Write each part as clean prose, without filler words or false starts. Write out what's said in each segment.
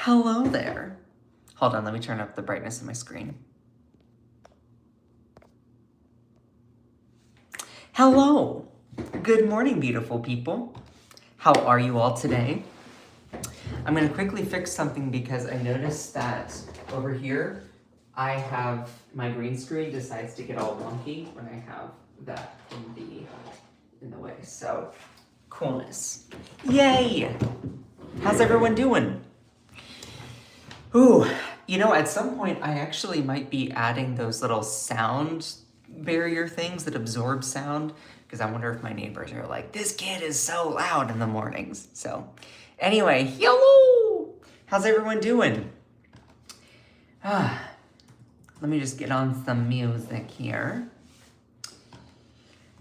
Hello there. Hold on, let me turn up the brightness of my screen. Hello. Good morning, beautiful people. How are you all today? I'm gonna quickly fix something because I noticed that over here, I have my green screen decides to get all wonky when I have that in the way. So, coolness. Yay! How's everyone doing? Ooh, you know, at some point I actually might be adding those little sound barrier things that absorb sound, because I wonder if my neighbors are like, this kid is so loud in the mornings. So anyway, hello! How's everyone doing? Let me just get on some music here.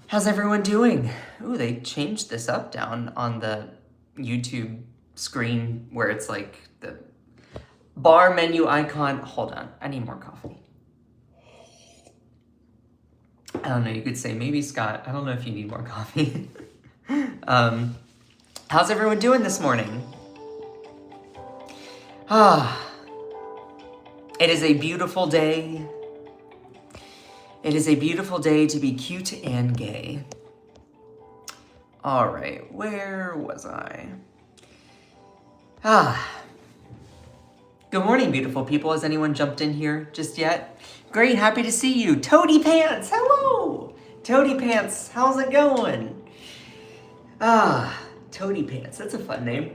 How's everyone doing? Ooh, they changed this up down on the YouTube screen where it's like the bar menu icon. Hold on, I need more coffee. I don't know, you could say maybe Scott, I don't know if you need more coffee. How's everyone doing this morning? It is a beautiful day. It is a beautiful day to be cute and gay. All right, where was I? Good morning, beautiful people. Has anyone jumped in here just yet? Great, happy to see you. Toady Pants, hello! Toady Pants, how's it going? Toady Pants, that's a fun name.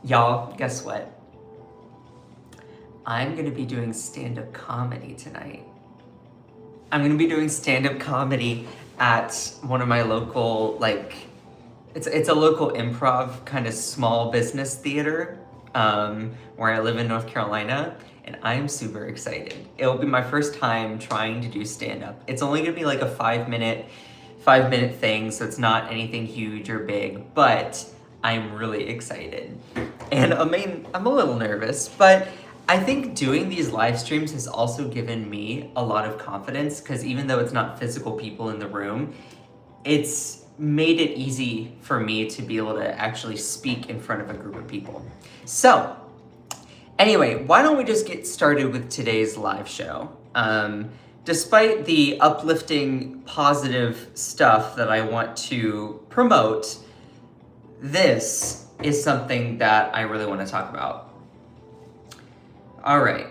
Y'all, guess what? I'm gonna be doing stand-up comedy tonight. I'm gonna be doing stand-up comedy at one of my local, it's a local improv kind of small business theater where I live in North Carolina, and I'm super excited. It'll be my first time trying to do stand-up. It's only gonna be like a 5-minute thing, so it's not anything huge or big, but I'm really excited. And I mean, I'm a little nervous, but I think doing these live streams has also given me a lot of confidence, because even though it's not physical people in the room, it's made it easy for me to be able to actually speak in front of a group of people. So, anyway, why don't we just get started with today's live show? Despite the uplifting, positive stuff that I want to promote, this is something that I really want to talk about. All right.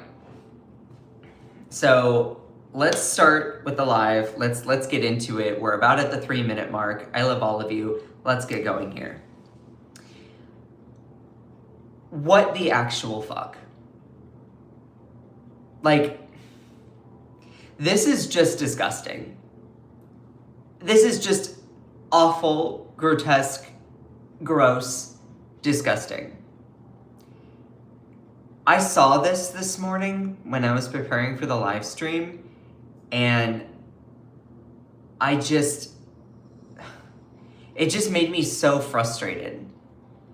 So let's start with the live. Let's get into it. We're about at the 3-minute mark. I love all of you. Let's get going here. What the actual fuck? Like, this is just disgusting. This is just awful, grotesque, gross, disgusting. I saw this morning when I was preparing for the live stream, and it just made me so frustrated.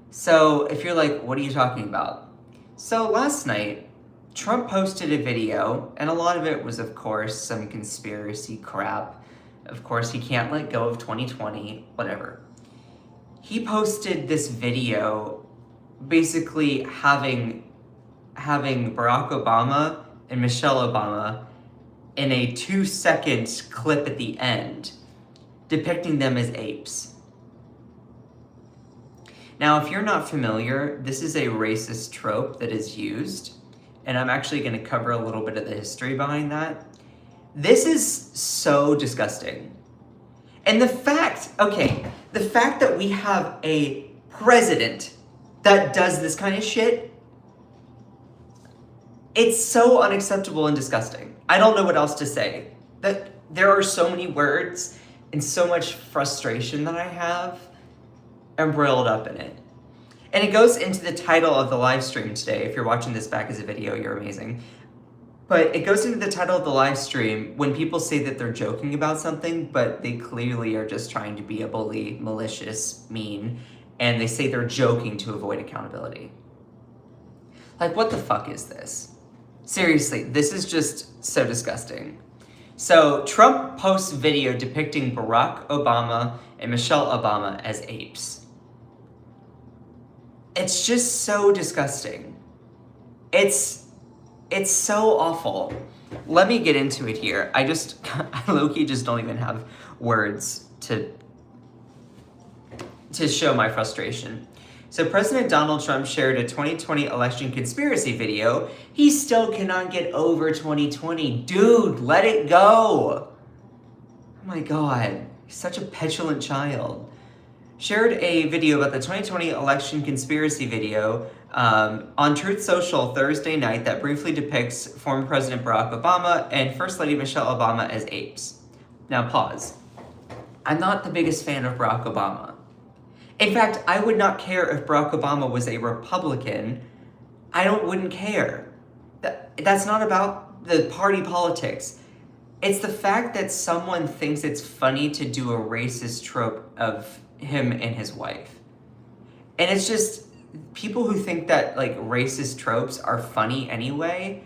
So if you're like, what are you talking about? So last night, Trump posted a video, and a lot of it was, of course, some conspiracy crap. Of course, he can't let go of 2020, whatever. He posted this video basically having Barack Obama and Michelle Obama in a 2-second clip at the end, depicting them as apes. Now, if you're not familiar, this is a racist trope that is used, and I'm actually going to cover a little bit of the history behind that. This is so disgusting. And the fact that we have a president that does this kind of shit, it's so unacceptable and disgusting. I don't know what else to say. That there are so many words and so much frustration that I have embroiled up in it. And it goes into the title of the live stream today. If you're watching this back as a video, you're amazing. But it goes into the title of the live stream when people say that they're joking about something, but they clearly are just trying to be a bully, malicious, mean, and they say they're joking to avoid accountability. Like, what the fuck is this? Seriously, this is just so disgusting. So Trump posts video depicting Barack Obama and Michelle Obama as apes. It's just so disgusting. It's so awful. Let me get into it here. I low-key just don't even have words to show my frustration. So President Donald Trump shared a 2020 election conspiracy video. He still cannot get over 2020. Dude, let it go. Oh my God, he's such a petulant child. Shared a video about the 2020 election conspiracy video on Truth Social Thursday night that briefly depicts former President Barack Obama and First Lady Michelle Obama as apes. Now pause. I'm not the biggest fan of Barack Obama. In fact, I would not care if Barack Obama was a Republican. Wouldn't care. That's not about the party politics. It's the fact that someone thinks it's funny to do a racist trope of him and his wife. And it's just people who think that like racist tropes are funny anyway.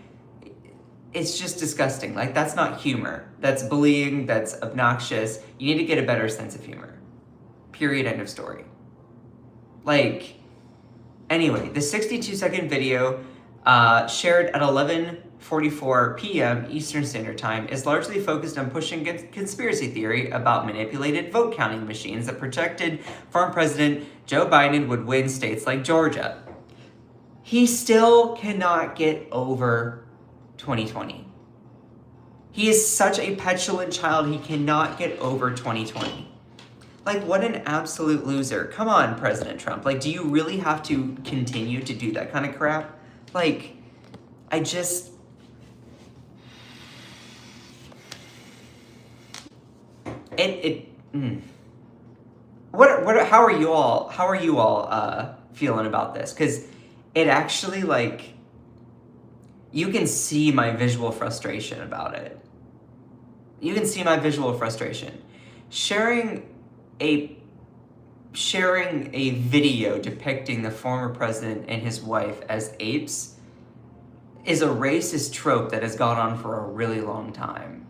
It's just disgusting. Like, that's not humor. That's bullying. That's obnoxious. You need to get a better sense of humor. Period. End of story. Like, anyway, the 62-second video shared at 11:44 p.m. Eastern Standard Time is largely focused on pushing conspiracy theory about manipulated vote counting machines that projected former President Joe Biden would win states like Georgia. He still cannot get over 2020. He is such a petulant child, he cannot get over 2020. Like, what an absolute loser. Come on, President Trump. Like, do you really have to continue to do that kind of crap? Like, I just... How are you all feeling about this? Because it actually, like, you can see my visual frustration about it. You can see my visual frustration. Sharing a video depicting the former president and his wife as apes is a racist trope that has gone on for a really long time.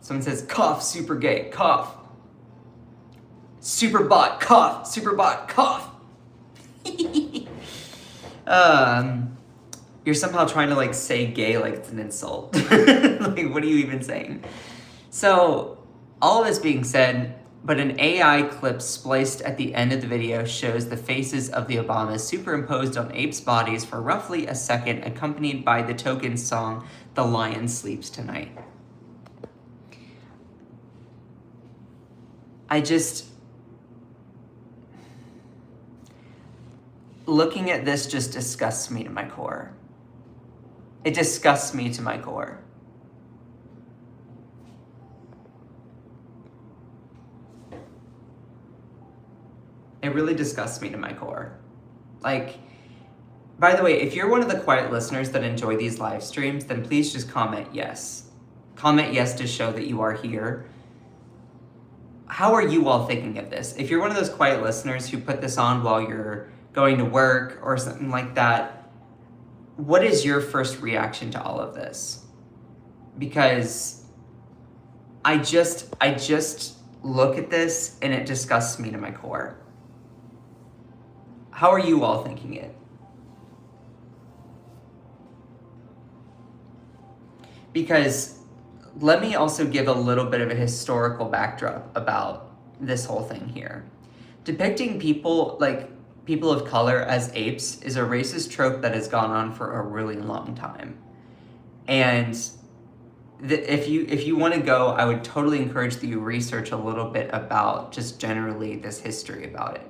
Someone says, cough, super gay, cough. Super bot, cough, super bot, cough. You're somehow trying to like say gay like it's an insult. Like, what are you even saying? So, all of this being said, but an AI clip spliced at the end of the video shows the faces of the Obamas superimposed on apes' bodies for roughly a second, accompanied by the token song, "The Lion Sleeps Tonight." Looking at this just disgusts me to my core. It disgusts me to my core. It really disgusts me to my core. Like, by the way, if you're one of the quiet listeners that enjoy these live streams, then please just comment yes. Comment yes to show that you are here. How are you all thinking of this? If you're one of those quiet listeners who put this on while you're going to work or something like that, what is your first reaction to all of this? Because I just look at this and it disgusts me to my core. How are you all thinking it? Because let me also give a little bit of a historical backdrop about this whole thing here. Depicting people of color as apes is a racist trope that has gone on for a really long time. And if you want to go, I would totally encourage that you research a little bit about just generally this history about it.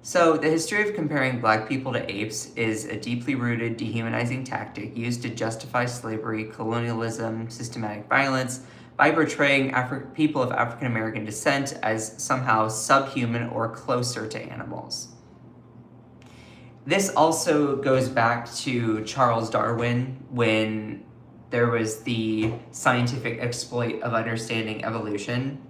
So the history of comparing black people to apes is a deeply rooted dehumanizing tactic used to justify slavery, colonialism, systematic violence by portraying people of African American descent as somehow subhuman or closer to animals. This also goes back to Charles Darwin when there was the scientific exploit of understanding evolution.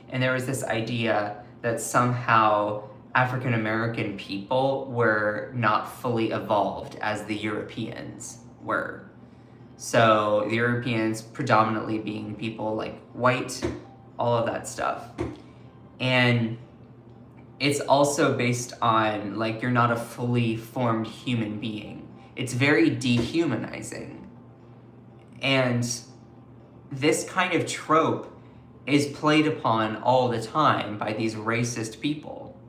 And there was this idea that somehow African American people were not fully evolved as the Europeans were. So the Europeans predominantly being people like white, all of that stuff. And it's also based on, like, you're not a fully formed human being. It's very dehumanizing. And this kind of trope is played upon all the time by these racist people.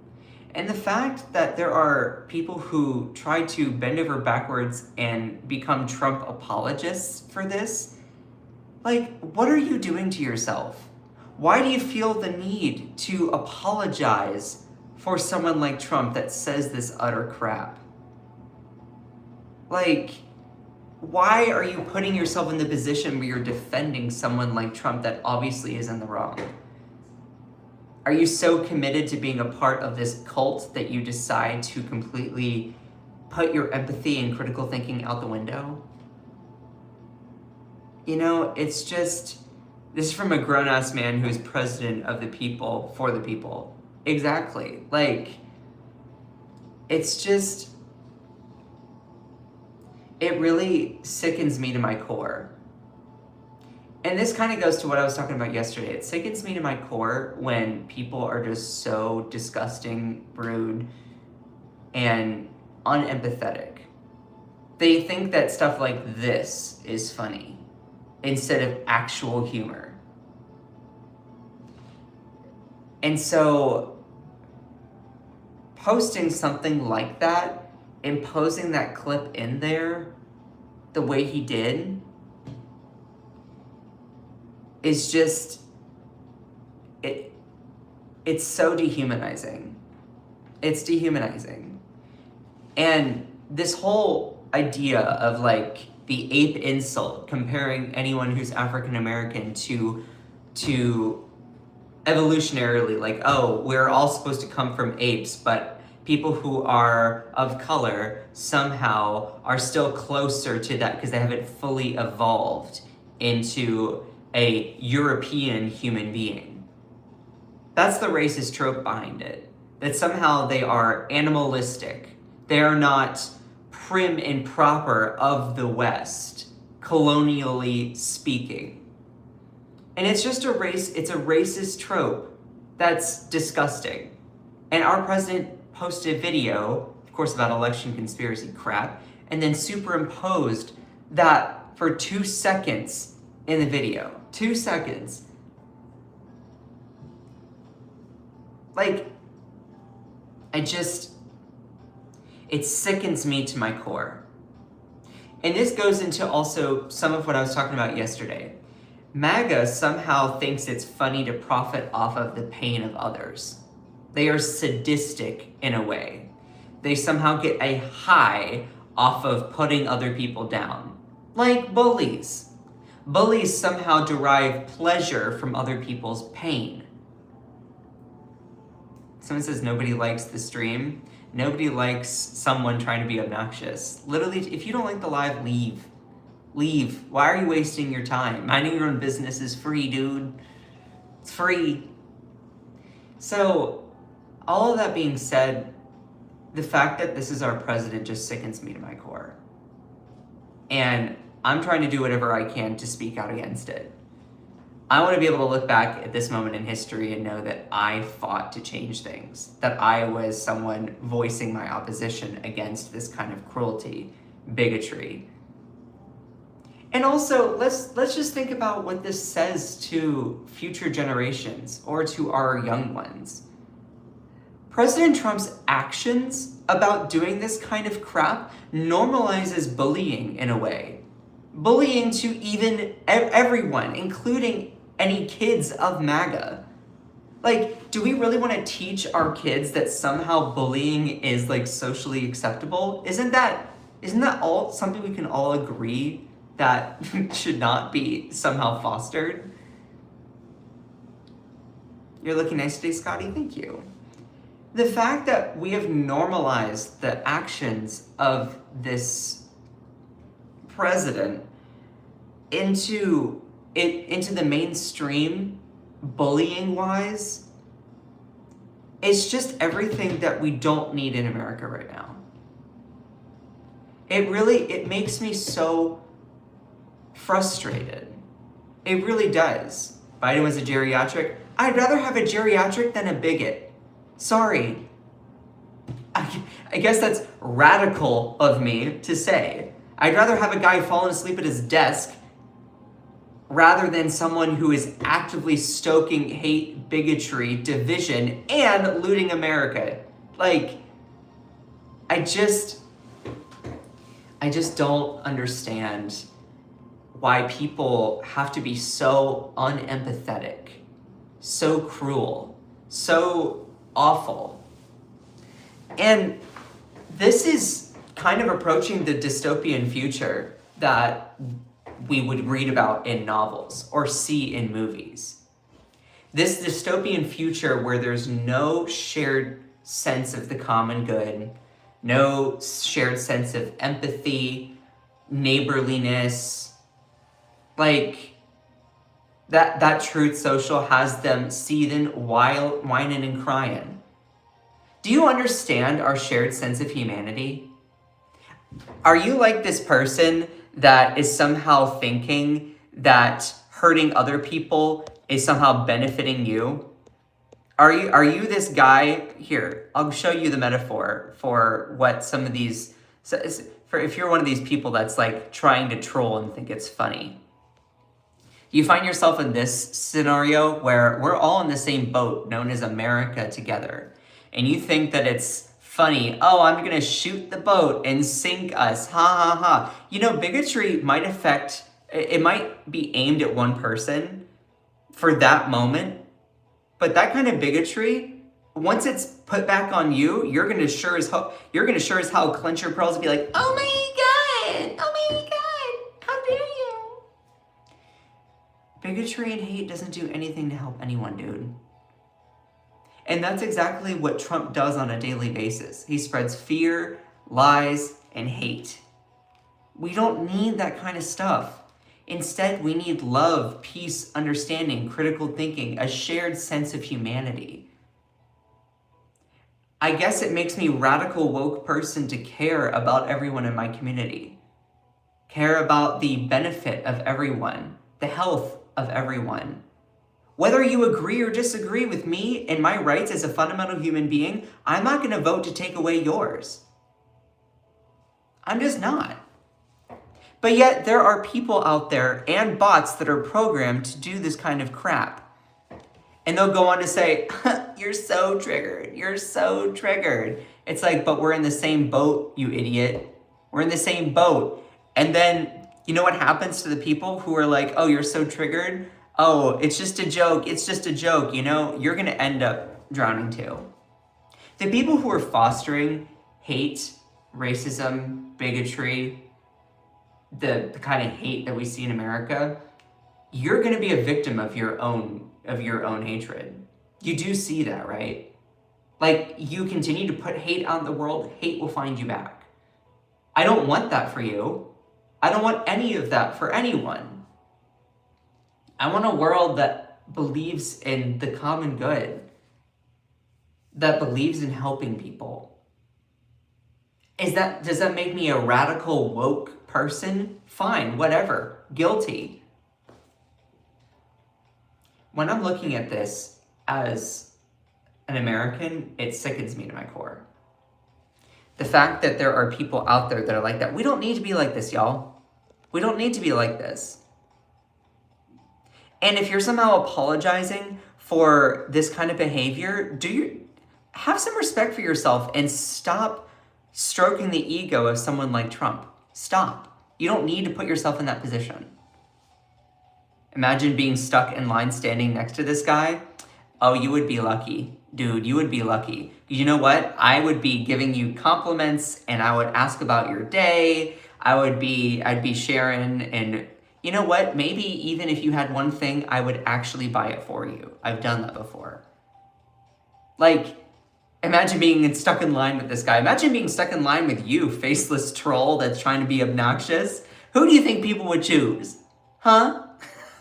And the fact that there are people who try to bend over backwards and become Trump apologists for this, like, what are you doing to yourself? Why do you feel the need to apologize for someone like Trump that says this utter crap? Like, why are you putting yourself in the position where you're defending someone like Trump that obviously is in the wrong? Are you so committed to being a part of this cult that you decide to completely put your empathy and critical thinking out the window? You know, it's just, this is from a grown-ass man who is president of the people, for the people. Exactly. Like, it's just, it really sickens me to my core. And this kind of goes to what I was talking about yesterday. It sickens me to my core when people are just so disgusting, rude, and unempathetic. They think that stuff like this is funny instead of actual humor. And so posting something like that and posting that clip in there the way he did is just, it's so dehumanizing. It's dehumanizing. And this whole idea of, like, the ape insult, comparing anyone who's African American to evolutionarily, like, oh, we're all supposed to come from apes, but people who are of color somehow are still closer to that because they haven't fully evolved into a European human being. That's the racist trope behind it. That somehow they are animalistic. They are not prim and proper of the West, colonially speaking. And it's just it's a racist trope that's disgusting. And our president posted a video, of course, about election conspiracy crap, and then superimposed that for 2 seconds in the video. 2 seconds. Like, it sickens me to my core. And this goes into also some of what I was talking about yesterday. MAGA somehow thinks it's funny to profit off of the pain of others. They are sadistic in a way. They somehow get a high off of putting other people down. Like bullies. Bullies somehow derive pleasure from other people's pain. Someone says nobody likes the stream. Nobody likes someone trying to be obnoxious. Literally, if you don't like the live, leave. Leave. Why are you wasting your time? Minding your own business is free, dude. It's free. So, all of that being said, the fact that this is our president just sickens me to my core. And I'm trying to do whatever I can to speak out against it. I want to be able to look back at this moment in history and know that I fought to change things, that I was someone voicing my opposition against this kind of cruelty, bigotry. And also, let's just think about what this says to future generations or to our young ones. President Trump's actions about doing this kind of crap normalizes bullying in a way. Bullying to even everyone, including any kids of MAGA. Like, do we really want to teach our kids that somehow bullying is, like, socially acceptable? Isn't that all something we can all agree that should not be somehow fostered? You're looking nice today, Scotty. Thank you. The fact that we have normalized the actions of this president into the mainstream, bullying-wise, is just everything that we don't need in America right now. It makes me so frustrated. It really does. Biden was a geriatric. I'd rather have a geriatric than a bigot. Sorry. I guess that's radical of me to say. I'd rather have a guy falling asleep at his desk rather than someone who is actively stoking hate, bigotry, division, and looting America. Like, I just don't understand why people have to be so unempathetic, so cruel, so awful. And this is kind of approaching the dystopian future that we would read about in novels or see in movies. This dystopian future where there's no shared sense of the common good, no shared sense of empathy, neighborliness, like that Truth Social has them seething, whining and crying. Do you understand our shared sense of humanity? Are you like this person that is somehow thinking that hurting other people is somehow benefiting you? Are you this guy? Here, I'll show you the metaphor for what some of these, for if you're one of these people that's like trying to troll and think it's funny. You find yourself in this scenario where we're all in the same boat known as America together. And you think that it's funny, oh, I'm gonna shoot the boat and sink us, ha ha ha. You know, bigotry might affect, it might be aimed at one person for that moment, but that kind of bigotry, once it's put back on you, you're gonna sure as hell clench your pearls and be like, oh my God, how dare you? Bigotry and hate doesn't do anything to help anyone, dude. And that's exactly what Trump does on a daily basis. He spreads fear, lies, and hate. We don't need that kind of stuff. Instead, we need love, peace, understanding, critical thinking, a shared sense of humanity. I guess it makes me a radical woke person to care about everyone in my community. Care about the benefit of everyone, the health of everyone. Whether you agree or disagree with me and my rights as a fundamental human being, I'm not going to vote to take away yours. I'm just not. But yet there are people out there and bots that are programmed to do this kind of crap. And they'll go on to say, you're so triggered. You're so triggered. It's like, but we're in the same boat, you idiot. We're in the same boat. And then, you know what happens to the people who are like, oh, you're so triggered? Oh, it's just a joke. It's just a joke. You know, you're going to end up drowning too. The people who are fostering hate, racism, bigotry, the kind of hate that we see in America, you're going to be a victim of your own hatred. You do see that, right? Like, you continue to put hate out in the world, hate will find you back. I don't want that for you. I don't want any of that for anyone. I want a world that believes in the common good, that believes in helping people. Does that make me a radical woke person? Fine, whatever, guilty. When I'm looking at this as an American, it sickens me to my core. The fact that there are people out there that are like that. We don't need to be like this, y'all. We don't need to be like this. And if you're somehow apologizing for this kind of behavior, have some respect for yourself and stop stroking the ego of someone like Trump. Stop. You don't need to put yourself in that position. Imagine being stuck in line standing next to this guy. Oh, you would be lucky. Dude, you would be lucky. You know what? I would be giving you compliments and I would ask about your day. I'd be sharing, and you know what? Maybe even if you had one thing, I would actually buy it for you. I've done that before. Like, imagine being stuck in line with this guy. Imagine being stuck in line with you, faceless troll that's trying to be obnoxious. Who do you think people would choose? Huh?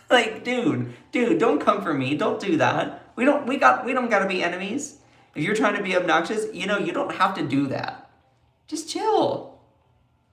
Like, dude, don't come for me. Don't do that. We don't gotta be enemies. If you're trying to be obnoxious, you don't have to do that. Just chill.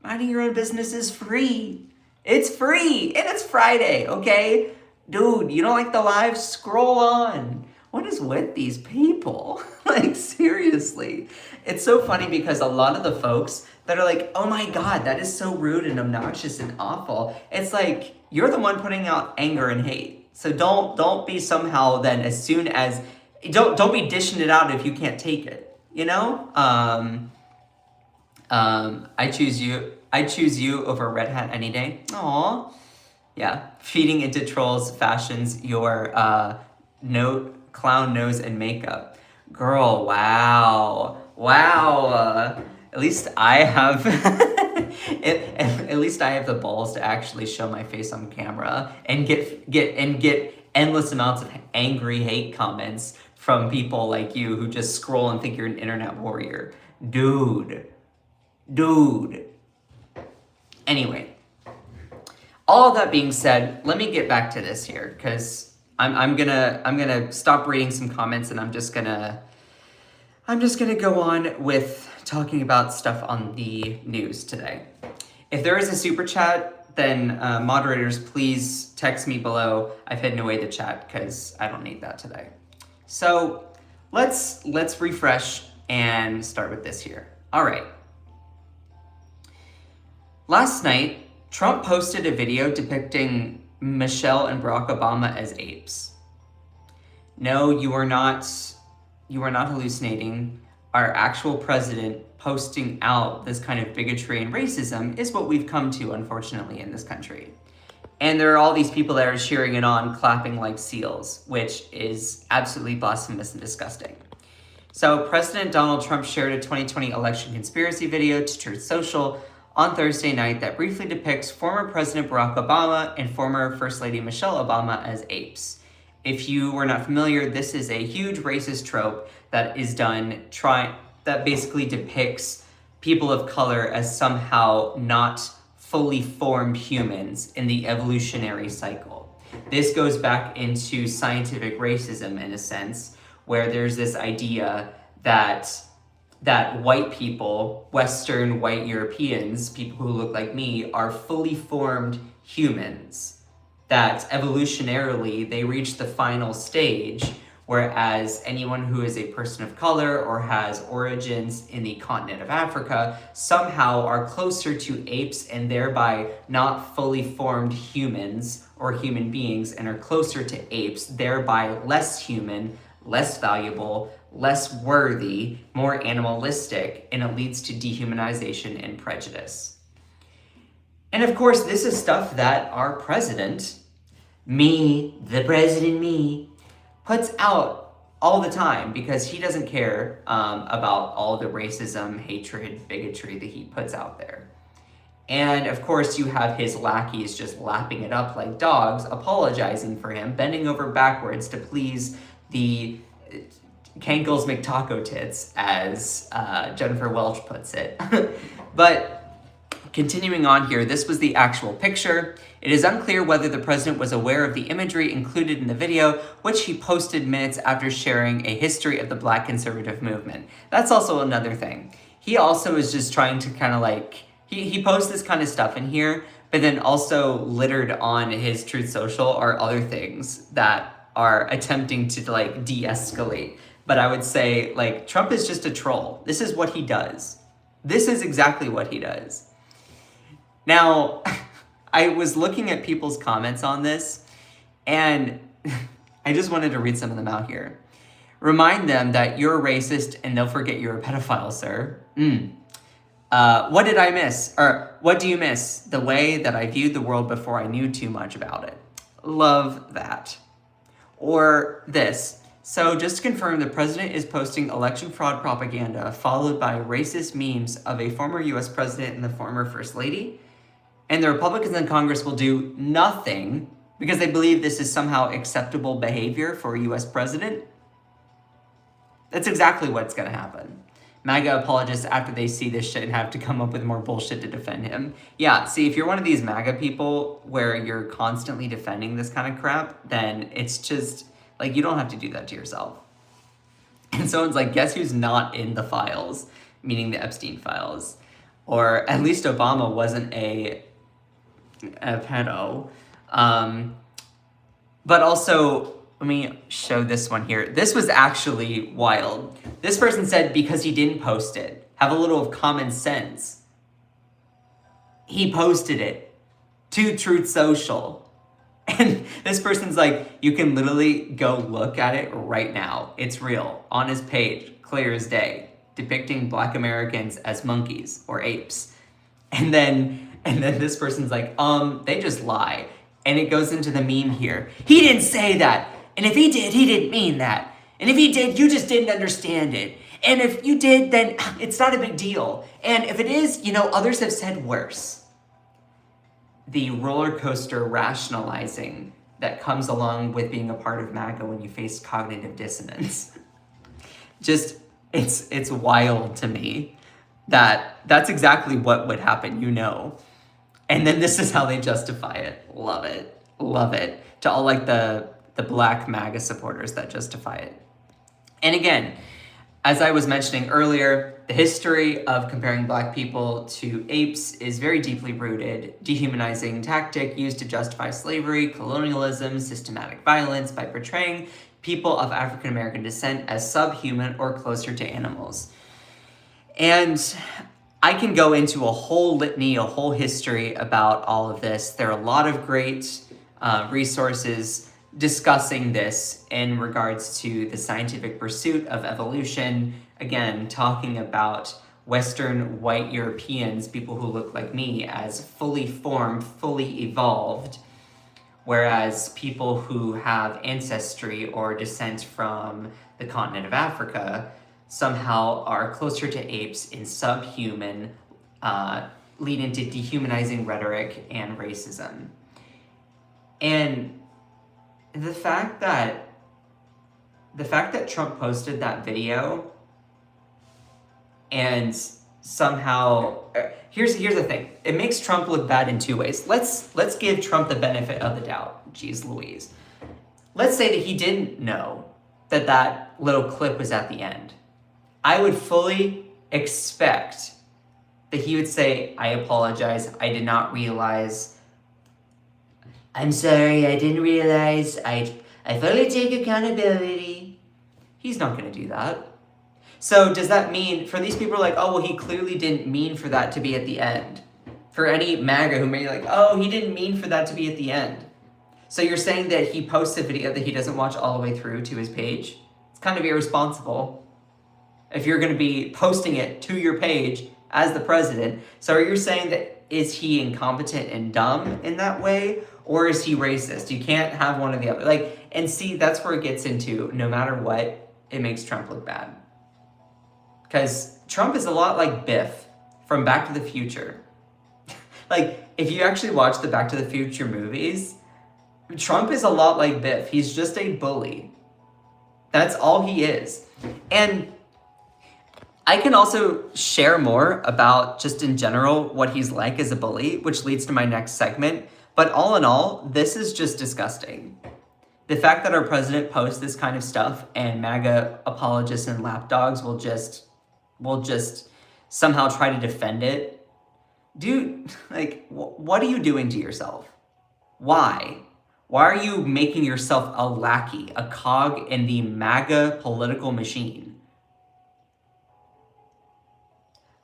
Minding your own business is free. It's free, and it's Friday, okay? Dude, you don't like the live? Scroll on. what is with these people? Like, seriously. It's so funny because a lot of the folks that are like, oh my God, that is so rude and obnoxious and awful. It's like, you're the one putting out anger and hate. So don't be somehow then as soon as, don't be dishing it out if you can't take it, you know? I choose you over Red Hat any day. Aww. Yeah, feeding into trolls fashions your clown nose and makeup. Girl, wow. At least I have at least I have the balls to actually show my face on camera and get endless amounts of angry hate comments from people like you who just scroll and think you're an internet warrior. Dude. Anyway, all of that being said, let me get back to this here, because I'm gonna stop reading some comments and I'm just gonna go on with talking about stuff on the news today. If there is a super chat, then moderators, please text me below. I've hidden away the chat because I don't need that today. So let's refresh and start with this here. All right. Last night, Trump posted a video depicting Michelle and Barack Obama as apes. No, you are not hallucinating. Our actual president posting out this kind of bigotry and racism is what we've come to, unfortunately, in this country. And there are all these people that are cheering it on, clapping like seals, which is absolutely blasphemous and disgusting. So President Donald Trump shared a 2020 election conspiracy video to Truth Social on Thursday night that briefly depicts former President Barack Obama and former First Lady Michelle Obama as apes. If you were not familiar, this is a huge racist trope that is done that basically depicts people of color as somehow not fully formed humans in the evolutionary cycle. This goes back into scientific racism in a sense, where there's this idea that white people, Western white Europeans, people who look like me, are fully formed humans. That evolutionarily they reach the final stage, whereas anyone who is a person of color or has origins in the continent of Africa somehow are closer to apes and thereby not fully formed humans or human beings and are closer to apes, thereby less human, less valuable, less worthy, more animalistic, and it leads to dehumanization and prejudice. And of course, this is stuff that our president, the president, puts out all the time because he doesn't care about all the racism, hatred, bigotry that he puts out there. And of course, you have his lackeys just lapping it up like dogs, apologizing for him, bending over backwards to please the Cankles McTaco tits, as Jennifer Welch puts it. But continuing on here, this was the actual picture. It is unclear whether the president was aware of the imagery included in the video, which he posted minutes after sharing a history of the Black conservative movement. That's also another thing. He also is just trying to kind of like, he posts this kind of stuff in here, but then also littered on his Truth Social are other things that are attempting to like de-escalate. But I would say like Trump is just a troll. This is what he does. This is exactly what he does. Now, I was looking at people's comments on this and I just wanted to read some of them out here. Remind them that you're a racist and they'll forget you're a pedophile, sir. What did I miss? Or what do you miss? The way that I viewed the world before I knew too much about it. Love that. Or this. So just to confirm, the president is posting election fraud propaganda followed by racist memes of a former US president and the former first lady. And the Republicans in Congress will do nothing because they believe this is somehow acceptable behavior for a US president. That's exactly what's going to happen. MAGA apologists after they see this shit and have to come up with more bullshit to defend him. Yeah, see, if you're one of these MAGA people where you're constantly defending this kind of crap, then it's just, like, you don't have to do that to yourself. And someone's like, guess who's not in the files? Meaning the Epstein files. Or at least Obama wasn't a pedo. But also, let me show this one here. This was actually wild. This person said because he didn't post it. Have a little of common sense. He posted it to Truth Social. And this person's like, you can literally go look at it right now. It's real. On his page, clear as day, depicting Black Americans as monkeys or apes. And then this person's like, they just lie. And it goes into the meme here. He didn't say that. And if he did, he didn't mean that. And if he did, you just didn't understand it. And if you did, then it's not a big deal. And if it is, others have said worse. The roller coaster rationalizing that comes along with being a part of MAGA when you face cognitive dissonance. Just, it's wild to me that that's exactly what would happen, And then this is how they justify it. Love it. Love it. To all like the Black MAGA supporters that justify it. And again, as I was mentioning earlier, the history of comparing Black people to apes is very deeply rooted, dehumanizing tactic used to justify slavery, colonialism, systematic violence by portraying people of African American descent as subhuman or closer to animals. And I can go into a whole litany, a whole history about all of this. There are a lot of great resources discussing this in regards to the scientific pursuit of evolution. Again, talking about Western white Europeans, people who look like me, as fully formed, fully evolved, whereas people who have ancestry or descent from the continent of Africa somehow are closer to apes in subhuman, leading to dehumanizing rhetoric and racism. And the fact that Trump posted that video and somehow here's the thing. It makes Trump look bad in two ways. Let's give Trump the benefit of the doubt. Jeez Louise. Let's say that he didn't know that little clip was at the end. I would fully expect that he would say, I apologize, I did not realize. I'm sorry, I didn't realize. I fully take accountability. He's not going to do that. So does that mean, for these people like, oh, well, he clearly didn't mean for that to be at the end. For any MAGA who may be like, oh, he didn't mean for that to be at the end. So you're saying that he posts a video that he doesn't watch all the way through to his page? It's kind of irresponsible. If you're going to be posting it to your page as the president. So are you saying that, is he incompetent and dumb in that way? Or is he racist? You can't have one or the other. And see, that's where it gets into, no matter what, it makes Trump look bad. Because Trump is a lot like Biff from Back to the Future. If you actually watch the Back to the Future movies, Trump is a lot like Biff. He's just a bully. That's all he is. And I can also share more about, just in general, what he's like as a bully, which leads to my next segment. But all in all, this is just disgusting. The fact that our president posts this kind of stuff and MAGA apologists and lapdogs will just somehow try to defend it. Dude, what are you doing to yourself? Why? Why are you making yourself a lackey, a cog in the MAGA political machine?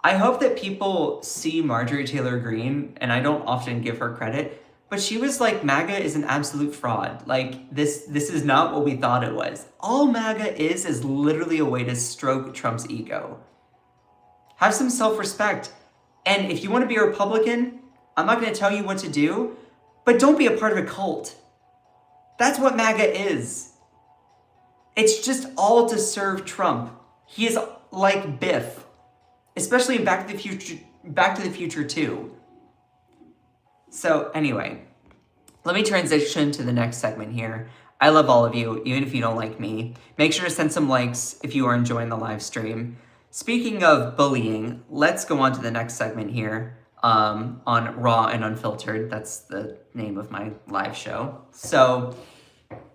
I hope that people see Marjorie Taylor Greene, and I don't often give her credit, but she was like, MAGA is an absolute fraud. This is not what we thought it was. All MAGA is literally a way to stroke Trump's ego. Have some self-respect. And if you want to be a Republican, I'm not going to tell you what to do, but don't be a part of a cult. That's what MAGA is. It's just all to serve Trump. He is like Biff, especially in Back to the Future 2. So anyway, let me transition to the next segment here. I love all of you, even if you don't like me. Make sure to send some likes if you are enjoying the live stream. Speaking of bullying, let's go on to the next segment here on Raw and Unfiltered. That's the name of my live show. So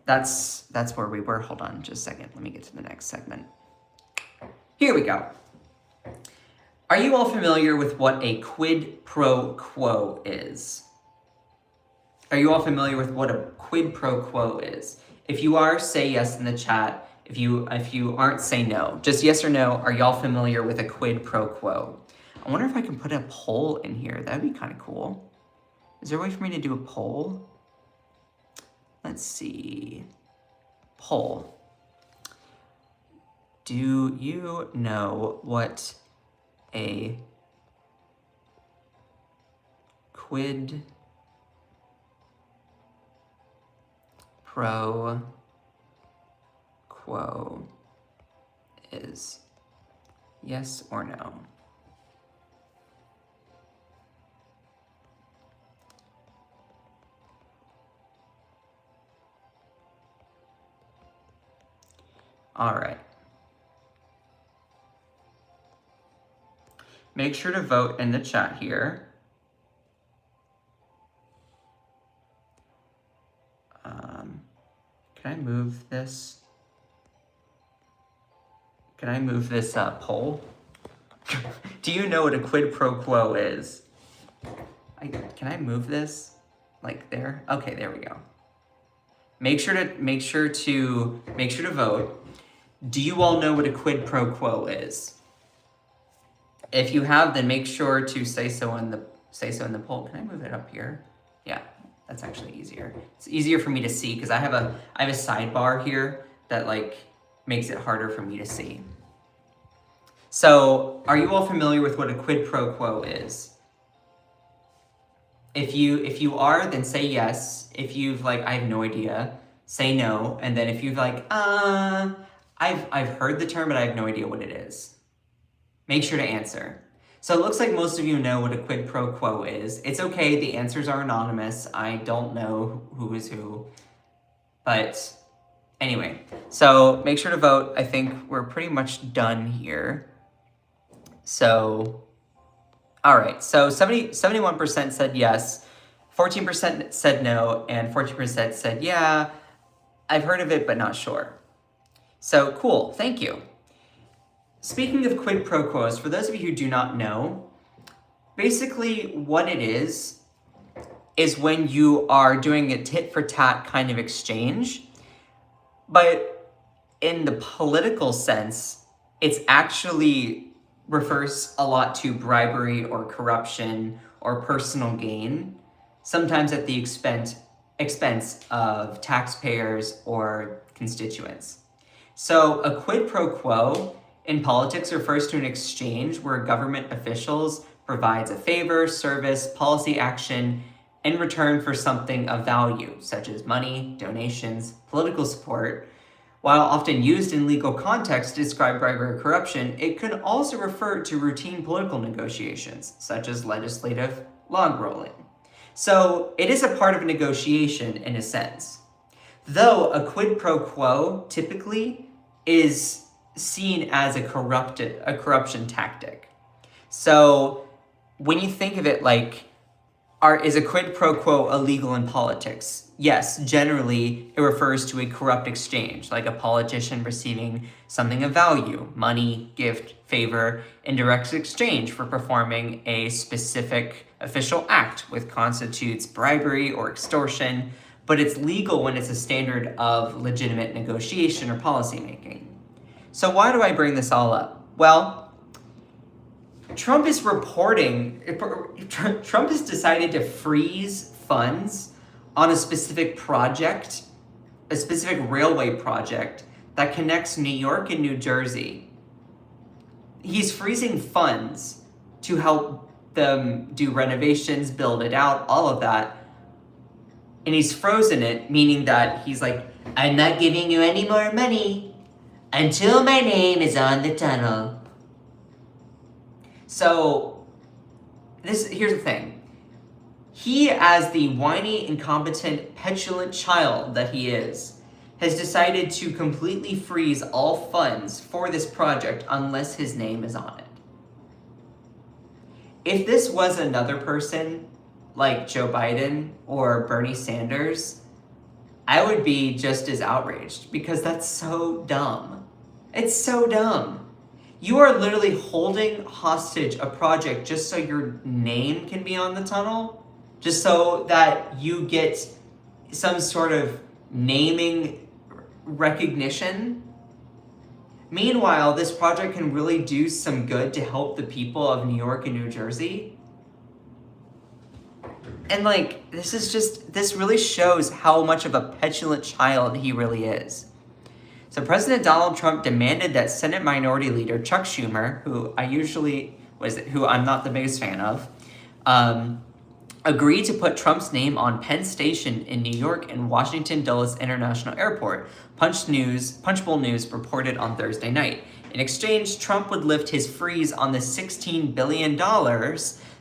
that's where we were. Hold on just a second. Let me get to the next segment. Here we go. Are you all familiar with what a quid pro quo is? Are you all familiar with what a quid pro quo is? If you are, say yes in the chat. If you aren't, say no. Just yes or no. Are y'all familiar with a quid pro quo? I wonder if I can put a poll in here. That'd be kind of cool. Is there a way for me to do a poll? Let's see. Poll. Do you know what a quid pro quo is? Yes or no? All right. Make sure to vote in the chat here. Can I move this? Can I move this poll? Do you know what a quid pro quo is? Can I move this? Like there? Okay, there we go. Make sure to vote. Do you all know what a quid pro quo is? If you have, then make sure to say so in the poll. Can I move it up here? Yeah, that's actually easier. It's easier for me to see because I have a sidebar here that like makes it harder for me to see. So, are you all familiar with what a quid pro quo is? If you are, then say yes. If you've like, I have no idea, say no. And then if you've like, I've heard the term, but I have no idea what it is. Make sure to answer. So it looks like most of you know what a quid pro quo is. It's okay, the answers are anonymous. I don't know who is who. But anyway, so make sure to vote. I think we're pretty much done here. So, all right, so 71% said yes, 14% said no, and 14% said yeah, I've heard of it, but not sure. So cool, thank you. Speaking of quid pro quos, for those of you who do not know, basically what it is when you are doing a tit for tat kind of exchange, but in the political sense, it's actually refers a lot to bribery or corruption or personal gain, sometimes at the expense of taxpayers or constituents. So a quid pro quo in politics refers to an exchange where government officials provides a favor, service, policy action in return for something of value, such as money, donations, political support. While often used in legal context to describe bribery or corruption, it could also refer to routine political negotiations, such as legislative log rolling. So it is a part of a negotiation in a sense. Though a quid pro quo typically is seen as a corruption tactic. So when you think of it like, is a quid pro quo illegal in politics? Yes, generally it refers to a corrupt exchange, like a politician receiving something of value, money, gift, favor, in direct exchange for performing a specific official act, which constitutes bribery or extortion, but it's legal when it's a standard of legitimate negotiation or policymaking. So why do I bring this all up? Well, Trump has decided to freeze funds on a specific project, a specific railway project that connects New York and New Jersey. He's freezing funds to help them do renovations, build it out, all of that. And he's frozen it, meaning that he's like, I'm not giving you any more money until my name is on the tunnel. So, here's the thing. He, as the whiny, incompetent, petulant child that he is, has decided to completely freeze all funds for this project unless his name is on it. If this was another person, like Joe Biden or Bernie Sanders, I would be just as outraged because that's so dumb. It's so dumb. You are literally holding hostage a project just so your name can be on the tunnel, just so that you get some sort of naming recognition. Meanwhile, this project can really do some good to help the people of New York and New Jersey. And like, this really shows how much of a petulant child he really is. So President Donald Trump demanded that Senate Minority Leader Chuck Schumer, who I'm not the biggest fan of, agreed to put Trump's name on Penn Station in New York and Washington Dulles International Airport, Punchbowl News reported on Thursday night. In exchange, Trump would lift his freeze on the $16 billion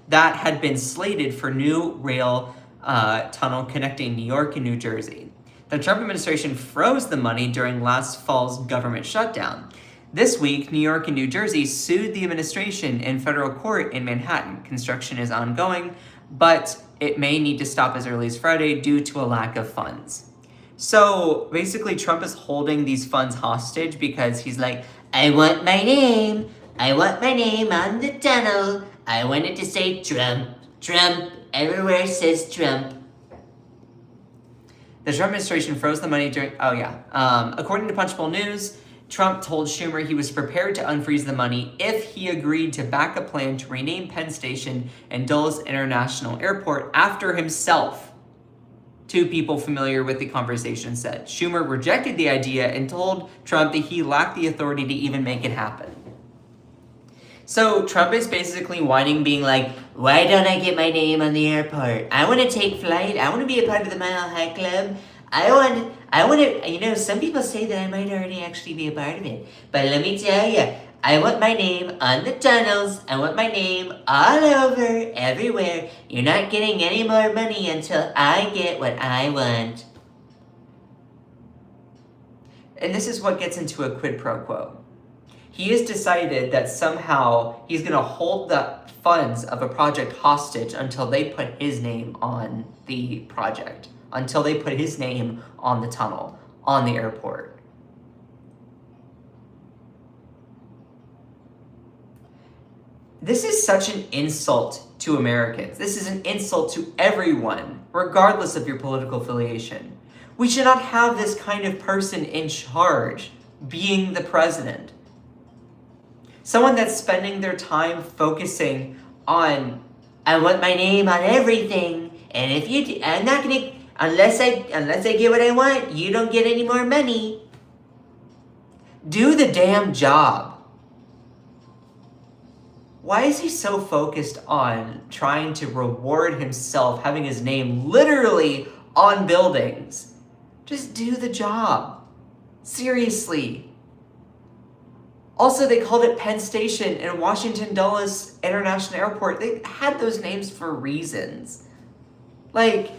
that had been slated for new rail tunnel connecting New York and New Jersey. The Trump administration froze the money during last fall's government shutdown. This week, New York and New Jersey sued the administration in federal court in Manhattan. Construction is ongoing, but it may need to stop as early as Friday due to a lack of funds. So basically, Trump is holding these funds hostage because he's like, I want my name on the tunnel. I want it to say Trump, Trump, everywhere says Trump. The Trump administration froze the money during, according to Punchbowl News, Trump told Schumer he was prepared to unfreeze the money if he agreed to back a plan to rename Penn Station and Dulles International Airport after himself. Two people familiar with the conversation said. Schumer rejected the idea and told Trump that he lacked the authority to even make it happen. So Trump is basically whining, being like, why don't I get my name on the airport? I want to take flight. I want to be a part of the Mile High Club. I want to, some people say that I might already actually be a part of it. But let me tell you, I want my name on the tunnels. I want my name all over, everywhere. You're not getting any more money until I get what I want. And this is what gets into a quid pro quo. He has decided that somehow he's going to hold the funds of a project hostage until they put his name on the project, until they put his name on the tunnel, on the airport. This is such an insult to Americans. This is an insult to everyone, regardless of your political affiliation. We should not have this kind of person in charge being the president. Someone that's spending their time focusing on, I want my name on everything, and if you do, I'm not gonna, unless I get what I want, you don't get any more money. Do the damn job. Why is he so focused on trying to reward himself, having his name literally on buildings? Just do the job. Seriously. Also, they called it Penn Station and Washington Dulles International Airport. They had those names for reasons. Like,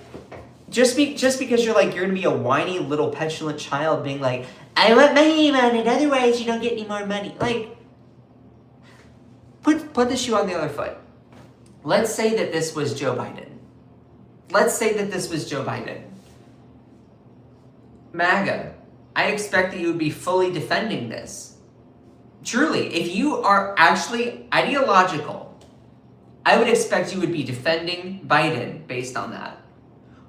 just because you're gonna be a whiny little petulant child being like, I want my name on it, otherwise you don't get any more money. Like, put the shoe on the other foot. Let's say that this was Joe Biden. MAGA, I expect that you would be fully defending this. Truly, if you are actually ideological, I would expect you would be defending Biden based on that.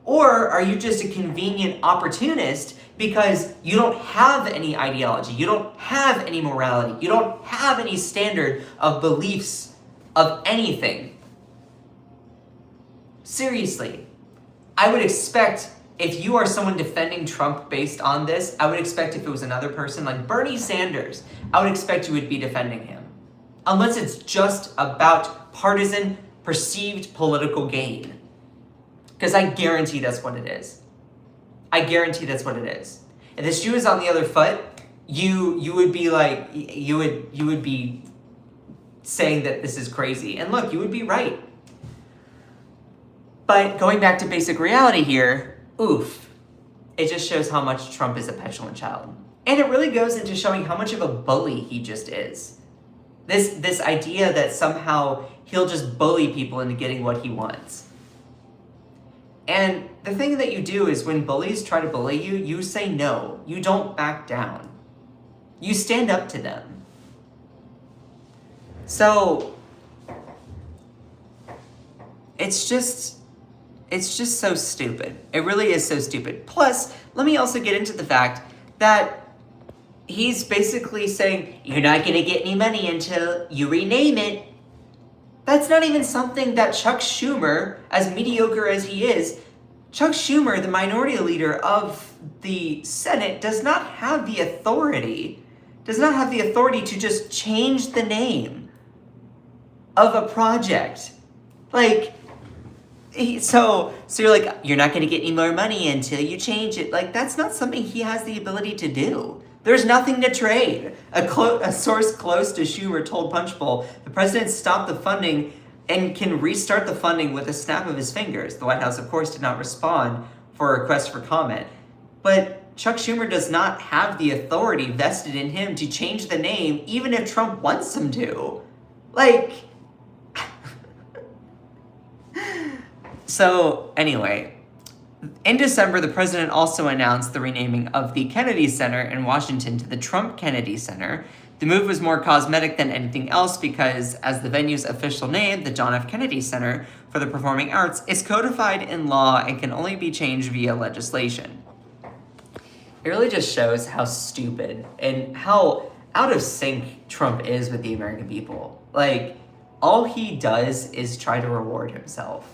Or are you just a convenient opportunist because you don't have any ideology, you don't have any morality, you don't have any standard of beliefs of anything? Seriously, I would expect, if you are someone defending Trump based on this, I would expect if it was another person like Bernie Sanders, I would expect you would be defending him. Unless it's just about partisan, perceived political gain. Because I guarantee that's what it is. If the shoe is on the other foot, you would be like, you would be saying that this is crazy. And look, you would be right. But going back to basic reality here, oof, it just shows how much Trump is a petulant child. And it really goes into showing how much of a bully he just is. This idea that somehow he'll just bully people into getting what he wants. And the thing that you do is when bullies try to bully you, you say no. You don't back down. You stand up to them. So, it's just so stupid. It really is so stupid. Plus, let me also get into the fact that he's basically saying, you're not going to get any money until you rename it. That's not even something that Chuck Schumer, as mediocre as he is, Chuck Schumer, the minority leader of the Senate, does not have the authority to just change the name of a project. Like, so you're like, you're not going to get any more money until you change it. Like, that's not something he has the ability to do. There's nothing to trade. A source close to Schumer told Punchbowl, the president stopped the funding and can restart the funding with a snap of his fingers. The White House, of course, did not respond for a request for comment. But Chuck Schumer does not have the authority vested in him to change the name, even if Trump wants him to. Like... So, anyway, in December, the president also announced the renaming of the Kennedy Center in Washington to the Trump Kennedy Center. The move was more cosmetic than anything else because, as the venue's official name, the John F. Kennedy Center for the Performing Arts is codified in law and can only be changed via legislation. It really just shows how stupid and how out of sync Trump is with the American people. Like, all he does is try to reward himself.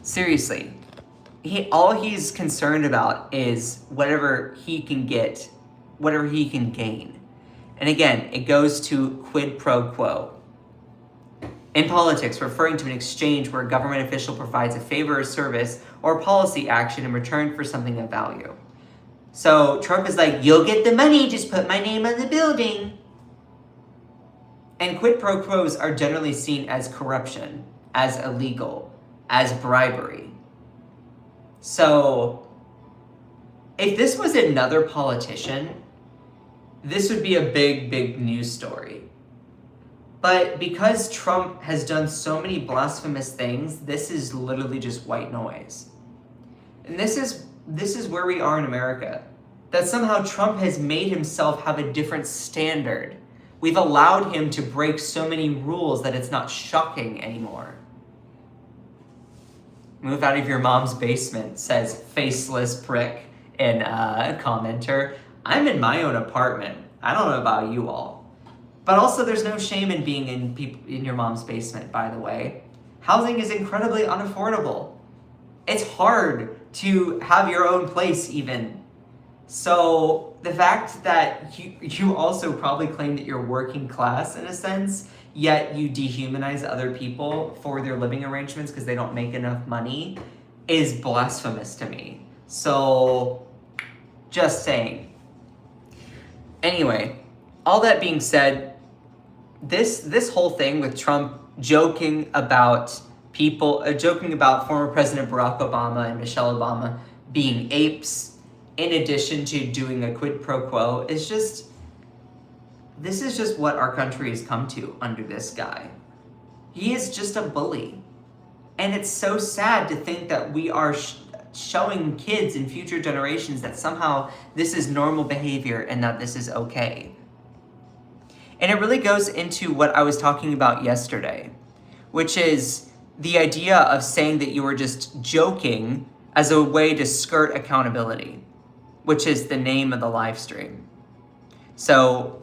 Seriously, all he's concerned about is whatever he can get, whatever he can gain. And again, it goes to quid pro quo. In politics, referring to an exchange where a government official provides a favor or service or policy action in return for something of value. So Trump is like, you'll get the money, just put my name on the building. And quid pro quos are generally seen as corruption, as illegal, as bribery. So, if this was another politician, this would be a big, big news story. But because Trump has done so many blasphemous things, this is literally just white noise. And this is where we are in America. That somehow Trump has made himself have a different standard. We've allowed him to break so many rules that it's not shocking anymore. Move out of your mom's basement, says faceless prick in a commenter. I'm in my own apartment. I don't know about you all. But also there's no shame in being in your mom's basement, by the way. Housing is incredibly unaffordable. It's hard to have your own place even. So the fact that you also probably claim that you're working class in a sense, yet you dehumanize other people for their living arrangements because they don't make enough money, is blasphemous to me. So, just saying. Anyway, all that being said, this whole thing with Trump joking about former President Barack Obama and Michelle Obama being apes, in addition to doing a quid pro quo, is just... This is just what our country has come to under this guy. He is just a bully. And it's so sad to think that we are showing kids in future generations that somehow this is normal behavior and that this is okay. And it really goes into what I was talking about yesterday, which is the idea of saying that you were just joking as a way to skirt accountability, which is the name of the live stream. So,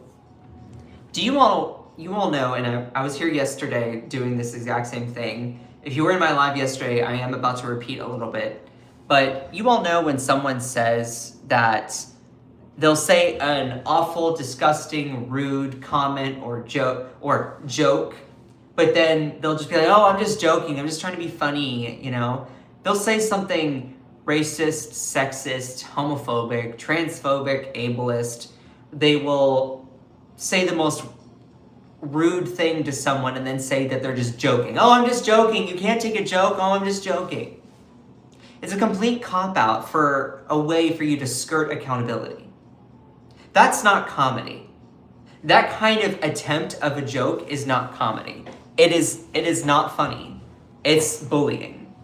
you all know, and I was here yesterday doing this exact same thing. If you were in my live yesterday, I am about to repeat a little bit. But you all know when someone says that they'll say an awful, disgusting, rude comment or joke, but then they'll just be like, oh, I'm just joking. I'm just trying to be funny, you know? They'll say something racist, sexist, homophobic, transphobic, ableist. They will say the most rude thing to someone and then say that they're just joking. Oh, I'm just joking. You can't take a joke. Oh, I'm just joking. It's a complete cop-out for a way for you to skirt accountability. That's not comedy. That kind of attempt of a joke is not comedy. It is not funny. It's bullying.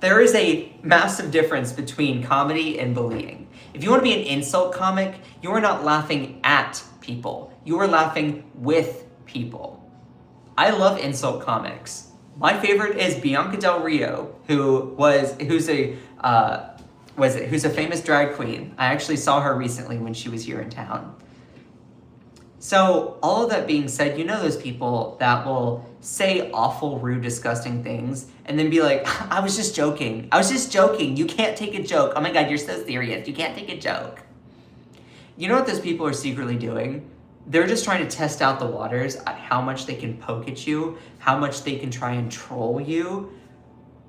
There is a massive difference between comedy and bullying. If you want to be an insult comic, you are not laughing at people. You are laughing with people. I love insult comics. My favorite is Bianca Del Rio, who's a who's a famous drag queen. I actually saw her recently when she was here in town. So all of that being said, you know those people that will say awful, rude, disgusting things and then be like, I was just joking. I was just joking. You can't take a joke. Oh my God, you're so serious. You can't take a joke. You know what those people are secretly doing? They're just trying to test out the waters at how much they can poke at you, how much they can try and troll you,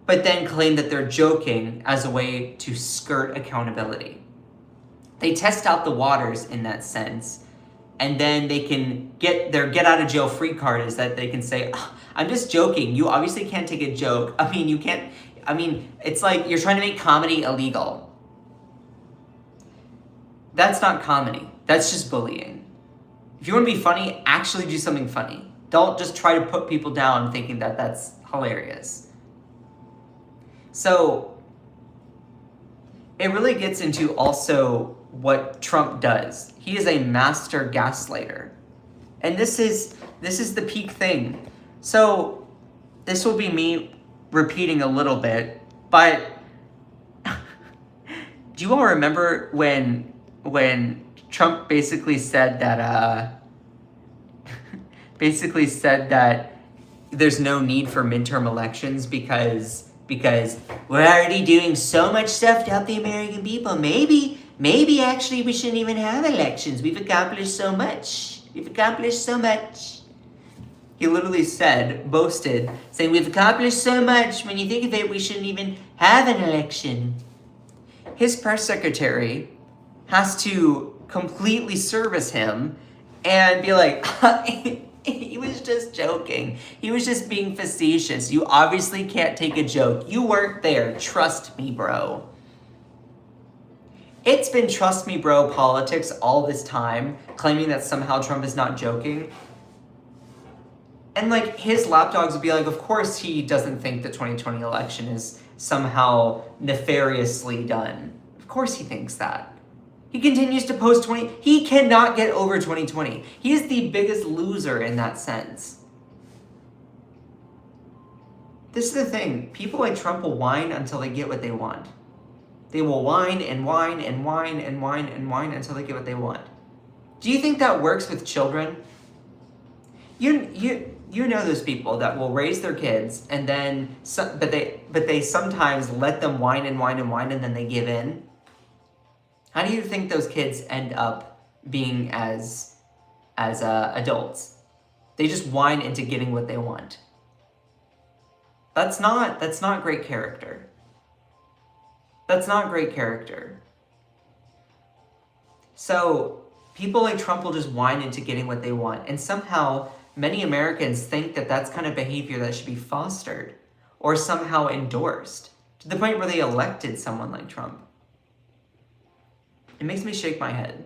but then claim that they're joking as a way to skirt accountability. They test out the waters in that sense, and then they can get their get out of jail free card is that they can say, oh, I'm just joking. You obviously can't take a joke. It's like you're trying to make comedy illegal. That's not comedy. That's just bullying. If you want to be funny, actually do something funny. Don't just try to put people down thinking that that's hilarious. So it really gets into also what Trump does. He is a master gaslighter. And this is the peak thing. So this will be me repeating a little bit, but do you all remember when Trump basically said that there's no need for midterm elections because we're already doing so much stuff to help the American people. Maybe actually we shouldn't even have elections. We've accomplished so much. He literally boasted, saying we've accomplished so much. When you think of it, we shouldn't even have an election. His press secretary has to completely service him and be like, he was just joking. He was just being facetious. You obviously can't take a joke. You weren't there. Trust me, bro. It's been trust me, bro politics all this time, claiming that somehow Trump is not joking. And like his lapdogs would be like, of course he doesn't think the 2020 election is somehow nefariously done. Of course he thinks that. He continues to post he cannot get over 2020. He is the biggest loser in that sense. This is the thing. People like Trump will whine until they get what they want. They will whine and whine and whine and whine and whine until they get what they want. Do you think that works with children? You know those people that will raise their kids and then but they sometimes let them whine and whine and whine and then they give in. How do you think those kids end up being as adults? They just whine into getting what they want. That's not great character. That's not great character. So people like Trump will just whine into getting what they want, and somehow many Americans think that that's kind of behavior that should be fostered or somehow endorsed to the point where they elected someone like Trump. It makes me shake my head.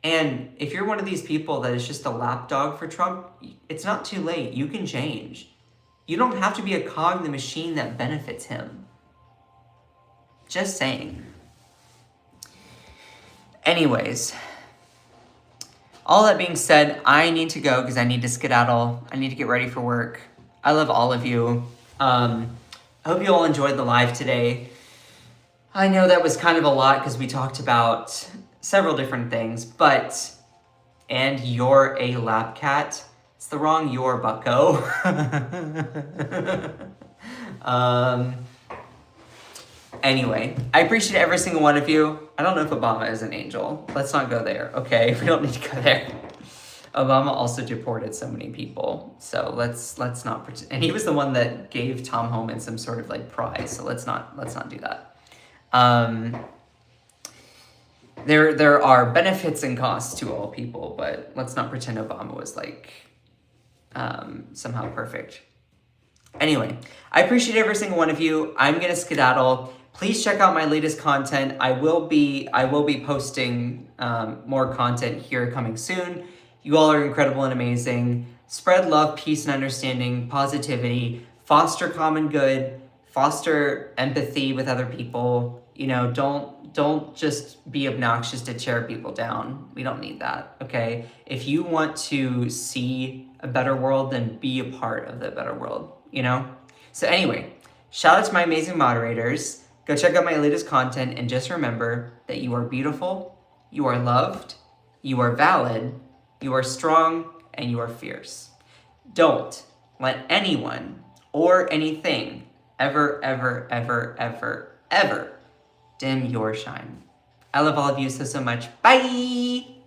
And if you're one of these people that is just a lapdog for Trump, it's not too late. You can change. You don't have to be a cog in the machine that benefits him. Just saying. Anyways, all that being said, I need to go because I need to skedaddle. I need to get ready for work. I love all of you. I hope you all enjoyed the live today. I know that was kind of a lot because we talked about several different things, and you're a lap cat. It's the wrong "your," bucko. Anyway, I appreciate every single one of you. I don't know if Obama is an angel. Let's not go there, okay? We don't need to go there. Obama also deported so many people, so let's not pretend. And he was the one that gave Tom Homan some sort of like prize, so let's not do that. There are benefits and costs to all people, but let's not pretend Obama was like somehow perfect. Anyway, I appreciate every single one of you. I'm gonna skedaddle. Please check out my latest content. I will be posting more content here coming soon. You all are incredible and amazing. Spread love, peace, and understanding, positivity, foster common good, foster empathy with other people. You know, don't just be obnoxious to tear people down. We don't need that, okay? If you want to see a better world, then be a part of the better world, you know? So anyway, shout out to my amazing moderators. Go check out my latest content and just remember that you are beautiful, you are loved, you are valid, you are strong, and you are fierce. Don't let anyone or anything ever, ever, ever, ever, ever dim your shine. I love all of you so much. Bye!